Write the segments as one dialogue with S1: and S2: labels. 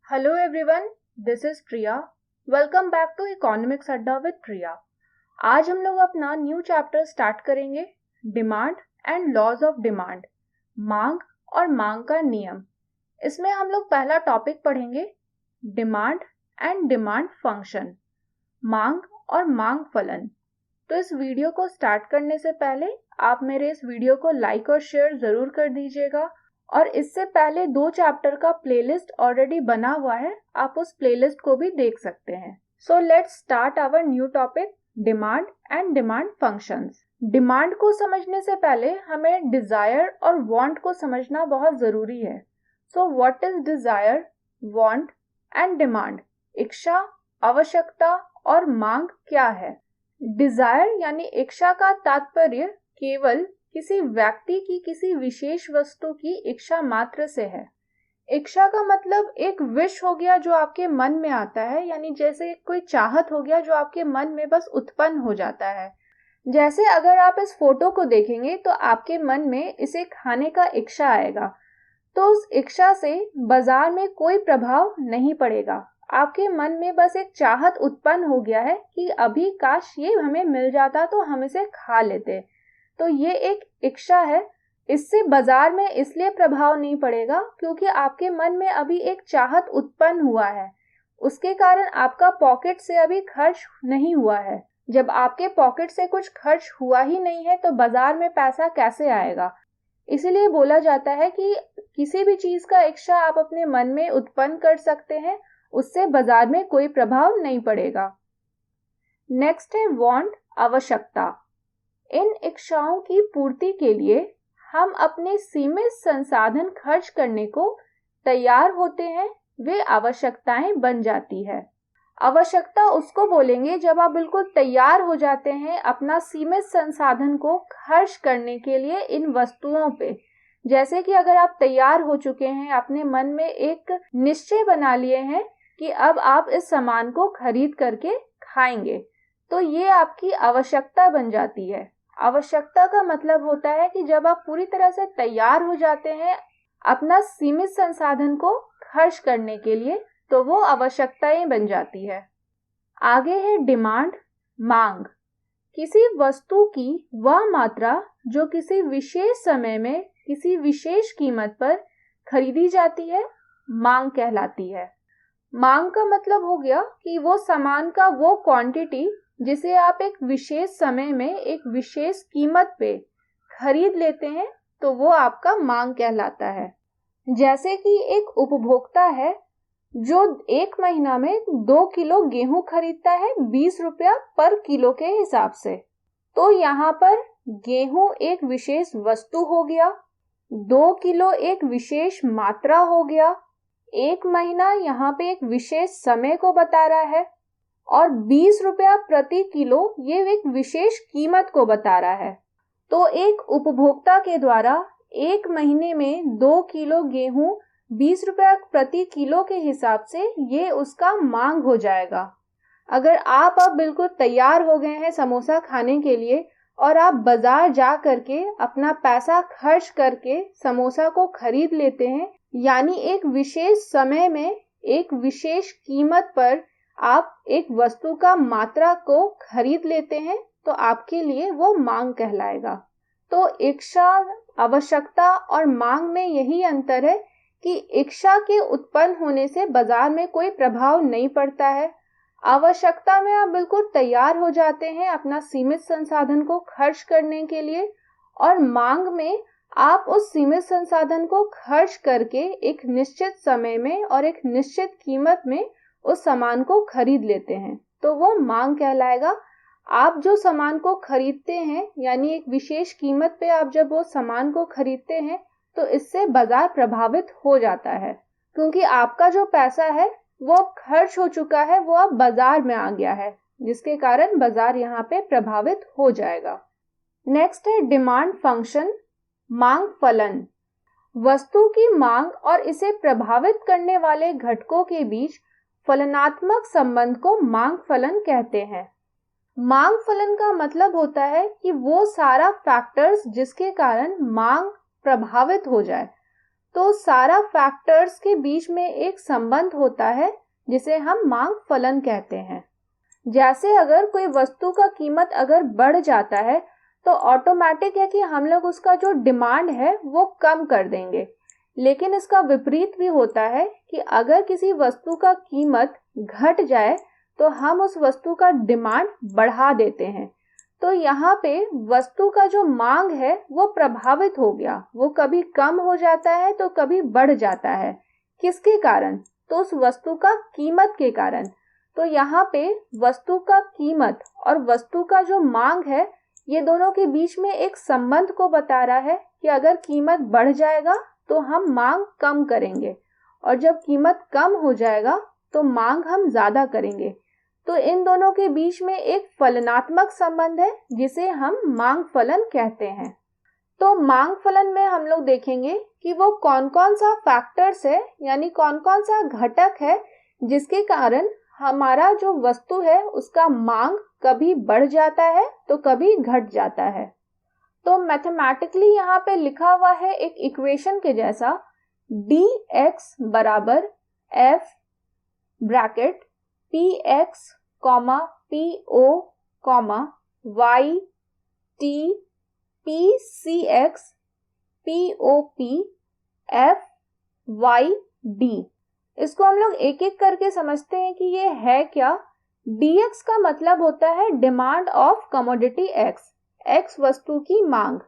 S1: Hello everyone, this is Priya. Welcome back to Economics अड्डा with Priya. आज हम लोग अपना न्यू चैप्टर स्टार्ट करेंगे demand and laws of demand, मांग और मांग का नियम। इसमें हम लोग पहला टॉपिक पढ़ेंगे डिमांड एंड डिमांड फंक्शन, मांग और मांग फलन। तो इस वीडियो को स्टार्ट करने से पहले आप मेरे इस वीडियो को लाइक और शेयर जरूर कर दीजिएगा, और इससे पहले 2 चैप्टर का प्लेलिस्ट ऑलरेडी बना हुआ है, आप उस प्लेलिस्ट को भी देख सकते हैं। So let's start our new topic demand and demand functions. Demand को समझने से पहले हमें डिजायर और वांट को समझना बहुत जरूरी है। So what is desire, want and demand? इच्छा, आवश्यकता और मांग क्या है? डिजायर यानी इच्छा का तात्पर्य केवल किसी व्यक्ति की किसी विशेष वस्तु की इच्छा मात्र से है। इच्छा का मतलब एक विश हो गया जो आपके मन में आता है, यानी जैसे कोई चाहत हो गया जो आपके मन में बस उत्पन्न हो जाता है। जैसे अगर आप इस फोटो को देखेंगे तो आपके मन में इसे खाने का इच्छा आएगा, तो उस इच्छा से बाजार में कोई प्रभाव नहीं पड़ेगा। आपके मन में बस एक चाहत उत्पन्न हो गया है कि अभी काश ये हमें मिल जाता तो हम इसे खा लेते। तो ये एक इच्छा है, इससे बाजार में इसलिए प्रभाव नहीं पड़ेगा क्योंकि आपके मन में अभी एक चाहत उत्पन्न हुआ है, उसके कारण आपका पॉकेट से अभी खर्च नहीं हुआ है। जब आपके पॉकेट से कुछ खर्च हुआ ही नहीं है तो बाजार में पैसा कैसे आएगा? इसलिए बोला जाता है कि किसी भी चीज का इच्छा आप अपने मन में उत्पन्न कर सकते हैं, उससे बाजार में कोई प्रभाव नहीं पड़ेगा। नेक्स्ट है वांट, आवश्यकता। इन इच्छाओं की पूर्ति के लिए हम अपने सीमित संसाधन खर्च करने को तैयार होते हैं, वे आवश्यकताएं बन जाती है। आवश्यकता उसको बोलेंगे जब आप बिल्कुल तैयार हो जाते हैं अपना सीमित संसाधन को खर्च करने के लिए इन वस्तुओं पे। जैसे कि अगर आप तैयार हो चुके हैं, अपने मन में एक निश्चय बना लिए हैं कि अब आप इस सामान को खरीद करके खाएंगे, तो ये आपकी आवश्यकता बन जाती है। आवश्यकता का मतलब होता है कि जब आप पूरी तरह से तैयार हो जाते हैं अपना सीमित संसाधन को खर्च करने के लिए, तो वो आवश्यकताएं बन जाती है। आगे है डिमांड, मांग। किसी वस्तु की वह मात्रा जो किसी विशेष समय में किसी विशेष कीमत पर खरीदी जाती है, मांग कहलाती है। मांग का मतलब हो गया कि वो सामान का वो क्वांटिटी जिसे आप एक विशेष समय में एक विशेष कीमत पे खरीद लेते हैं, तो वो आपका मांग कहलाता है। जैसे कि एक उपभोक्ता है जो 1 महीना में 2 किलो गेहूं खरीदता है 20 रुपया पर किलो के हिसाब से, तो यहाँ पर गेहूं एक विशेष वस्तु हो गया, 2 किलो एक विशेष मात्रा हो गया, 1 महीना यहाँ पे एक विशेष समय को बता रहा है, और 20 रुपया प्रति किलो ये एक विशेष कीमत को बता रहा है। तो एक उपभोक्ता के द्वारा 1 महीने में 2 किलो गेहूं 20 रुपया प्रति किलो के हिसाब से ये उसका मांग हो जाएगा। अगर आप अब बिल्कुल तैयार हो गए हैं समोसा खाने के लिए और आप बाजार जा करके अपना पैसा खर्च करके समोसा को खरीद लेते हैं, यानी एक विशेष समय में एक विशेष कीमत पर आप एक वस्तु का मात्रा को खरीद लेते हैं, तो आपके लिए वो मांग कहलाएगा। तो इच्छा, आवश्यकता और मांग में यही अंतर है कि इच्छा के उत्पन्न होने से बाजार में कोई प्रभाव नहीं पड़ता है। आवश्यकता में आप बिल्कुल तैयार हो जाते हैं अपना सीमित संसाधन को खर्च करने के लिए, और मांग में आप उस सीमित संसाधन को खर्च करके एक निश्चित समय में और एक निश्चित कीमत में उस सामान को खरीद लेते हैं, तो वो मांग कहलाएगा। आप जो सामान को खरीदते हैं, यानी एक विशेष कीमत पे आप जब वो सामान को खरीदते हैं, तो इससे बाजार प्रभावित हो जाता है, क्योंकि आपका जो पैसा है वो खर्च हो चुका है, वो अब बाजार में आ गया है, जिसके कारण बाजार यहाँ पे प्रभावित हो जाएगा। नेक्स्ट है डिमांड फंक्शन, मांग फलन। वस्तु की मांग और इसे प्रभावित करने वाले घटकों के बीच फलनात्मक संबंध को मांग फलन कहते हैं। मांग फलन का मतलब होता है कि वो सारा फैक्टर्स जिसके कारण मांग प्रभावित हो जाए। तो सारा फैक्टर्स के बीच में एक संबंध होता है जिसे हम मांग फलन कहते हैं। जैसे अगर कोई वस्तु का कीमत अगर बढ़ जाता है तो ऑटोमेटिक है कि हम लोग उसका जो डिमांड है वो कम कर देंगे। लेकिन इसका विपरीत भी होता है कि अगर किसी वस्तु का कीमत घट जाए तो हम उस वस्तु का डिमांड बढ़ा देते हैं। तो यहाँ पे वस्तु का जो मांग है वो प्रभावित हो गया, वो कभी कम हो जाता है तो कभी बढ़ जाता है। किसके कारण? तो उस वस्तु का कीमत के कारण। तो यहाँ पे वस्तु का कीमत और वस्तु का जो मांग है ये दोनों के बीच में एक संबंध को बता रहा है कि अगर कीमत बढ़ जाएगा तो हम मांग कम करेंगे और जब कीमत कम हो जाएगा तो मांग हम ज्यादा करेंगे। तो इन दोनों के बीच में एक फलनात्मक संबंध है जिसे हम मांग फलन कहते हैं। तो मांग फलन में हम लोग देखेंगे कि वो कौन कौन सा फैक्टर्स है, यानी कौन कौन सा घटक है जिसके कारण हमारा जो वस्तु है उसका मांग कभी बढ़ जाता है तो कभी घट जाता है। तो मैथमेटिकली यहाँ पे लिखा हुआ है एक इक्वेशन के जैसा, dx बराबर f bracket px po y t pcx pop f y d। इसको हम लोग एक एक करके समझते हैं कि ये है क्या। dx का मतलब होता है demand of commodity x, x वस्तु की मांग।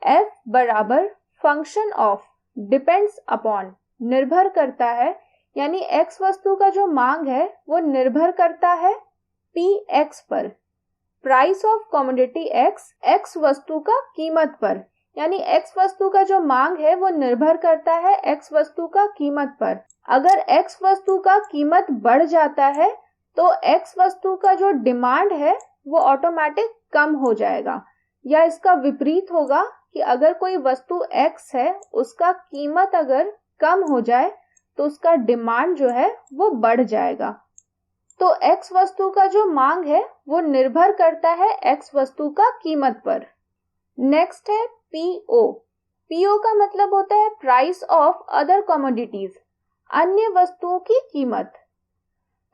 S1: f बराबर फंक्शन ऑफ डिपेंड्स अपॉन, निर्भर करता है, यानी x वस्तु का जो मांग है वो निर्भर करता है px पर, price of commodity x, x वस्तु का कीमत पर, यानी x वस्तु का जो मांग है वो निर्भर करता है x वस्तु का कीमत पर। अगर x वस्तु का कीमत बढ़ जाता है तो x वस्तु का जो डिमांड है वो ऑटोमेटिक कम हो जाएगा, या इसका विपरीत होगा कि अगर कोई वस्तु x है उसका कीमत अगर कम हो जाए तो उसका डिमांड जो है वो बढ़ जाएगा। तो x वस्तु का जो मांग है वो निर्भर करता है x वस्तु का कीमत पर। नेक्स्ट है PO। PO का मतलब होता है प्राइस ऑफ अदर कमोडिटीज, अन्य वस्तुओं की कीमत।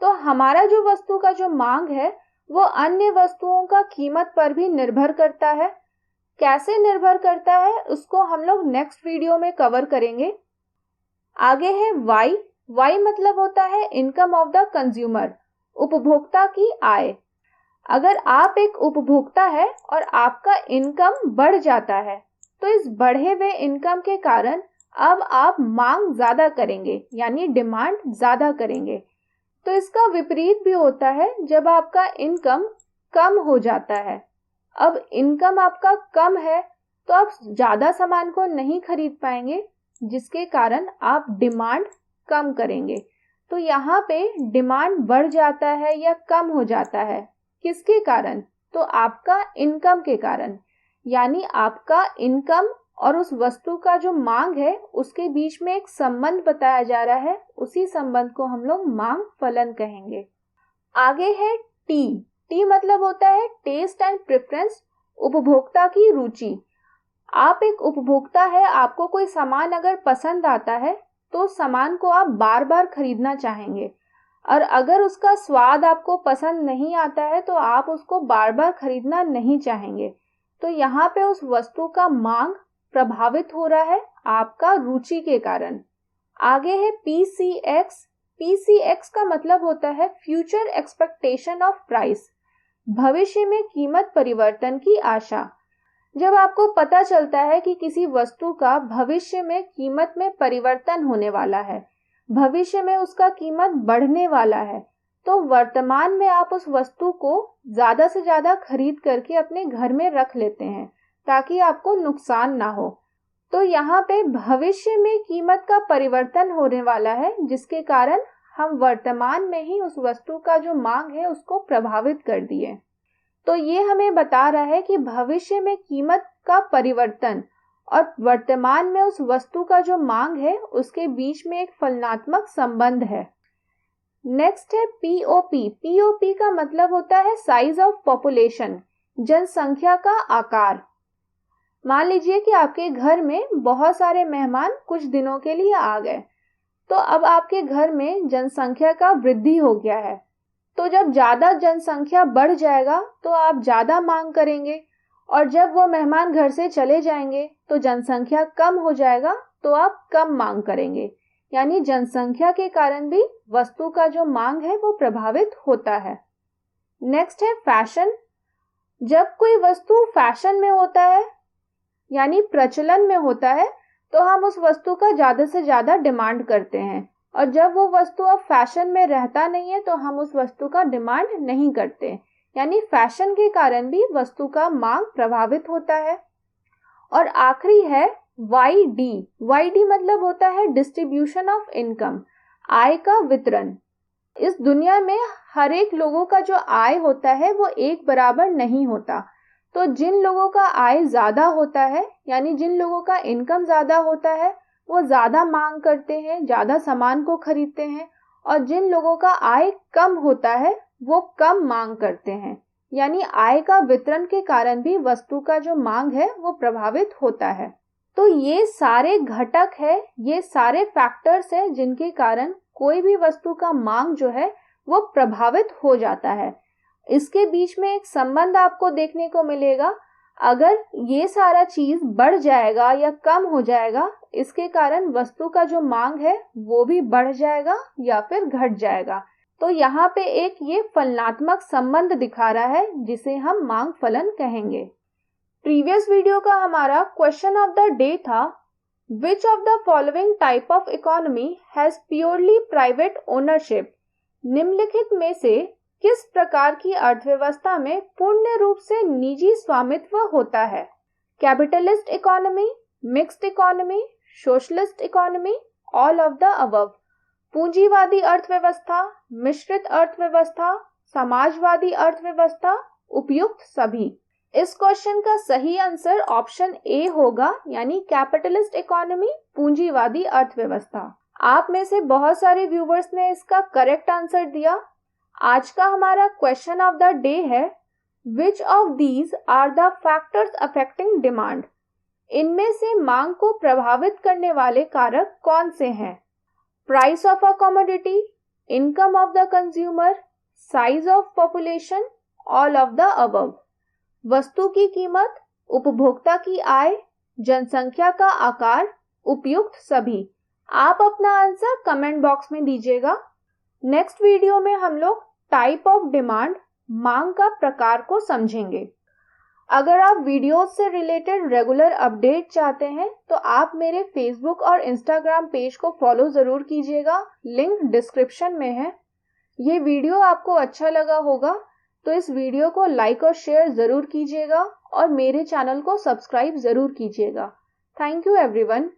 S1: तो हमारा जो वस्तु का जो मांग है वो अन्य वस्तुओं का कीमत पर भी निर्भर करता है। कैसे निर्भर करता है उसको हम लोग नेक्स्ट वीडियो में कवर करेंगे। आगे है Y। Y मतलब होता है इनकम ऑफ द कंज्यूमर, उपभोक्ता की आय। अगर आप एक उपभोक्ता है और आपका इनकम बढ़ जाता है तो इस बढ़े हुए इनकम के कारण अब आप मांग ज्यादा करेंगे, यानी डिमांड ज्यादा करेंगे। तो इसका विपरीत भी होता है जब आपका इनकम कम हो जाता है। अब इनकम आपका कम है तो आप ज्यादा सामान को नहीं खरीद पाएंगे, जिसके कारण आप डिमांड कम करेंगे। तो यहाँ पे डिमांड बढ़ जाता है या कम हो जाता है, किसके कारण? तो आपका इनकम के कारण, यानी आपका इनकम और उस वस्तु का जो मांग है उसके बीच में एक संबंध बताया जा रहा है। उसी संबंध को हम लोग मांग फलन कहेंगे। आगे है T। T मतलब होता है टेस्ट एंड प्रेफरेंस, उपभोक्ता की रुचि। आप एक उपभोक्ता है, आपको कोई सामान अगर पसंद आता है तो सामान को आप बार बार खरीदना चाहेंगे, और अगर उसका स्वाद आपको पसंद नहीं आता है तो आप उसको बार बार खरीदना नहीं चाहेंगे। तो यहाँ पे उस वस्तु का मांग प्रभावित हो रहा है आपका रुचि के कारण। आगे है PCX। PCX का मतलब होता है फ्यूचर एक्सपेक्टेशन ऑफ प्राइस, भविष्य में कीमत परिवर्तन की आशा। जब आपको पता चलता है कि किसी वस्तु का भविष्य में कीमत में परिवर्तन होने वाला है, भविष्य में उसका कीमत बढ़ने वाला है, तो वर्तमान में आप उस वस्तु को ज्यादा से ज्यादा खरीद करके अपने घर में रख लेते हैं ताकि आपको नुकसान ना हो। तो यहाँ पे भविष्य में कीमत का परिवर्तन होने वाला है, जिसके कारण हम वर्तमान में ही उस वस्तु का जो मांग है उसको प्रभावित कर दिए। तो ये हमें बता रहा है कि भविष्य में कीमत का परिवर्तन और वर्तमान में उस वस्तु का जो मांग है उसके बीच में एक फलनात्मक संबंध है। नेक्स्ट है POP। POP का मतलब होता है साइज ऑफ पॉपुलेशन, जनसंख्या का आकार। मान लीजिए कि आपके घर में बहुत सारे मेहमान कुछ दिनों के लिए आ गए, तो अब आपके घर में जनसंख्या का वृद्धि हो गया है। तो जब ज़्यादा जनसंख्या बढ़ जाएगा तो आप ज़्यादा मांग करेंगे, और जब वो मेहमान घर से चले जाएंगे तो जनसंख्या कम हो जाएगा, तो आप कम मांग करेंगे। यानी जनसंख्या के कारण भी वस्तु का जो मांग है वो प्रभावित होता है। नेक्स्ट है फैशन। जब कोई वस्तु फैशन में होता है यानी प्रचलन में होता है, तो हम उस वस्तु का ज़्यादा से ज़्यादा डिमांड करते हैं, और जब वो वस्तु अब फैशन में रहता नहीं है तो हम उस वस्तु का डिमांड नहीं करते। यानी फैशन के कारण भी वस्तु का मांग प्रभावित होता है। और आखिरी है YD। YD मतलब होता है डिस्ट्रीब्यूशन ऑफ इनकम, आय का वितरण। इस दुनिया में हर एक लोगों का जो आय होता है वो एक बराबर नहीं होता। तो जिन लोगों का आय ज़्यादा होता है, यानी जिन लोगों का इनकम ज़्यादा होता है, वो ज़्यादा मांग करते हैं, ज़्यादा सामान को खरीदते हैं, और जिन लोगों का आय कम होता है वो कम मांग करते हैं। यानी आय का वितरण के कारण भी वस्तु का जो मांग है वो प्रभावित होता है। तो ये सारे घटक है, ये सारे फैक्टर्स हैं जिनके कारण कोई भी वस्तु का मांग जो है वो प्रभावित हो जाता है। इसके बीच में एक संबंध आपको देखने को मिलेगा। अगर ये सारा चीज बढ़ जाएगा या कम हो जाएगा, इसके कारण वस्तु का जो मांग है वो भी बढ़ जाएगा या फिर घट जाएगा। तो यहाँ पे एक ये फलनात्मक संबंध दिखा रहा है जिसे हम मांग फलन कहेंगे। प्रीवियस वीडियो का हमारा क्वेश्चन ऑफ द डे था, which of the following type of economy has purely private ownership. निम्नलिखित में से किस प्रकार की अर्थव्यवस्था में पूर्ण रूप से निजी स्वामित्व होता है? Capitalist economy, mixed economy, socialist economy, all of the above. पूंजीवादी अर्थव्यवस्था, मिश्रित अर्थव्यवस्था, समाजवादी अर्थव्यवस्था, उपयुक्त सभी। इस क्वेश्चन का सही आंसर ऑप्शन ए होगा, यानी कैपिटलिस्ट इकोनॉमी, पूंजीवादी अर्थव्यवस्था। आप में से बहुत सारे व्यूवर्स ने इसका करेक्ट आंसर दिया। आज का हमारा क्वेश्चन ऑफ द डे है, which of these are the factors affecting demand. इनमें से मांग को प्रभावित करने वाले कारक कौन से हैं? Price of a commodity, income of the consumer, size of population, all of the above. वस्तु की कीमत, उपभोक्ता की आय, जनसंख्या का आकार, उपयुक्त सभी। आप अपना आंसर कमेंट बॉक्स में दीजिएगा। नेक्स्ट वीडियो में हम लोग टाइप ऑफ डिमांड, मांग का प्रकार को समझेंगे। अगर आप वीडियोस से रिलेटेड रेगुलर अपडेट चाहते हैं तो आप मेरे फेसबुक और इंस्टाग्राम पेज को फॉलो ज़रूर कीजिएगा, लिंक डिस्क्रिप्शन में है। ये वीडियो आपको अच्छा लगा होगा तो इस वीडियो को लाइक और शेयर ज़रूर कीजिएगा और मेरे चैनल को सब्सक्राइब ज़रूर कीजिएगा। Thank you everyone.